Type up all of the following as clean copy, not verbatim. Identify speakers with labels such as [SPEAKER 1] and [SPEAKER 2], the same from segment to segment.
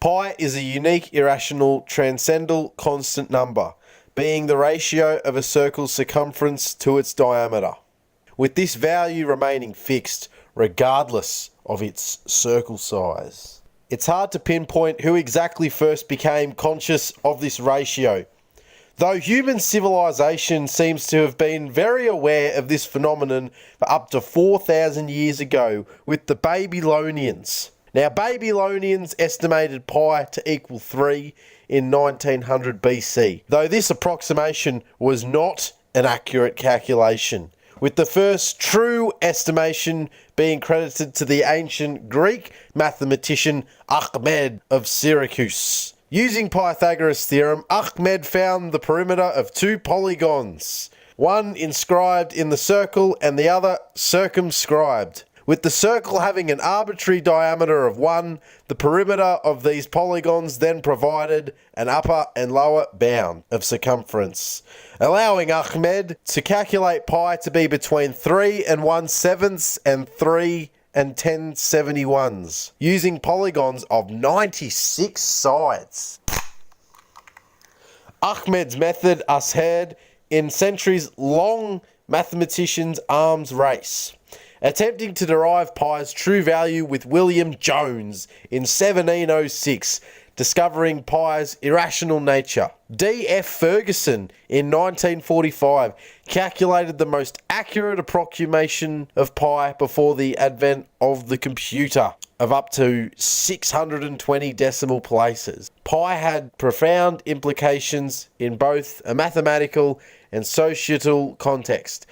[SPEAKER 1] Pi is a unique, irrational, transcendental constant number, being the ratio of a circle's circumference to its diameter, with this value remaining fixed regardless of its circle size. It's hard to pinpoint who exactly first became conscious of this ratio, though human civilization seems to have been very aware of this phenomenon for up to 4,000 years ago with the Babylonians. Now, Babylonians estimated pi to equal 3 in 1900 BC, though this approximation was not an accurate calculation, with the first true estimation being credited to the ancient Greek mathematician Archimedes of Syracuse. Using Pythagoras' theorem, Archimedes found the perimeter of two polygons, one inscribed in the circle and the other circumscribed. With the circle having an arbitrary diameter of 1, the perimeter of these polygons then provided an upper and lower bound of circumference, allowing Archimedes to calculate pi to be between 3 and 1/7 and 3 and 1071s, using polygons of 96 sides. Archimedes' method has had in centuries-long mathematicians' arms race, attempting to derive pi's true value with William Jones in 1706, discovering pi's irrational nature. D.F. Ferguson in 1945 calculated the most accurate approximation of pi before the advent of the computer of up to 620 decimal places. Pi had profound implications in both a mathematical and societal context.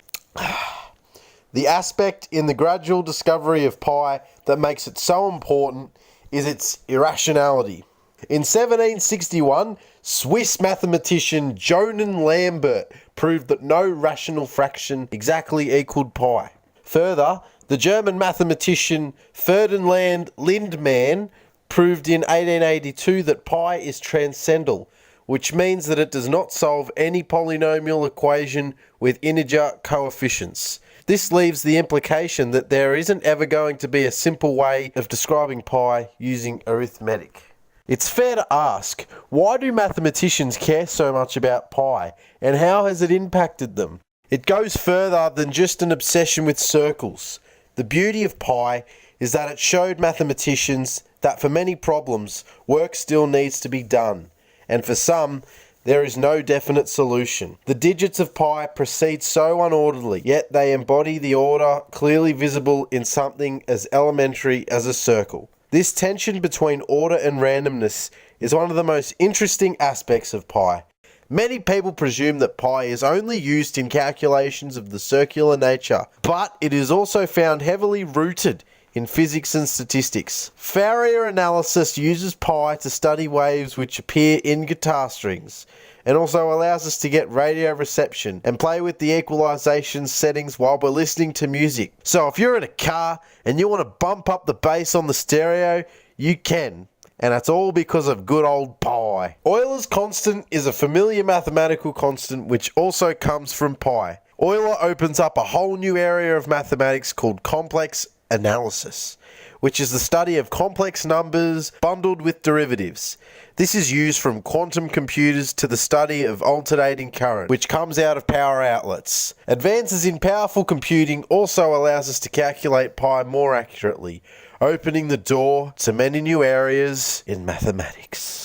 [SPEAKER 1] The aspect in the gradual discovery of pi that makes it so important is its irrationality. In 1761, Swiss mathematician Johann Lambert proved that no rational fraction exactly equaled pi. Further, the German mathematician Ferdinand Lindemann proved in 1882 that pi is transcendental, which means that it does not solve any polynomial equation with integer coefficients. This leaves the implication that there isn't ever going to be a simple way of describing pi using arithmetic. It's fair to ask, why do mathematicians care so much about pi, and how has it impacted them? It goes further than just an obsession with circles. The beauty of pi is that it showed mathematicians that for many problems, work still needs to be done, and for some, there is no definite solution. The digits of pi proceed so unorderly, yet they embody the order clearly visible in something as elementary as a circle. This tension between order and randomness is one of the most interesting aspects of pi. Many people presume that pi is only used in calculations of the circular nature, but it is also found heavily rooted in physics and statistics. Fourier analysis uses pi to study waves which appear in guitar strings, and also allows us to get radio reception and play with the equalization settings while we're listening to music. So if you're in a car and you want to bump up the bass on the stereo, you can. And that's all because of good old pi. Euler's constant is a familiar mathematical constant which also comes from pi. Euler opens up a whole new area of mathematics called complex analysis, which is the study of complex numbers bundled with derivatives. This is used from quantum computers to the study of alternating current, which comes out of power outlets. Advances in powerful computing also allows us to calculate pi more accurately, opening the door to many new areas in mathematics.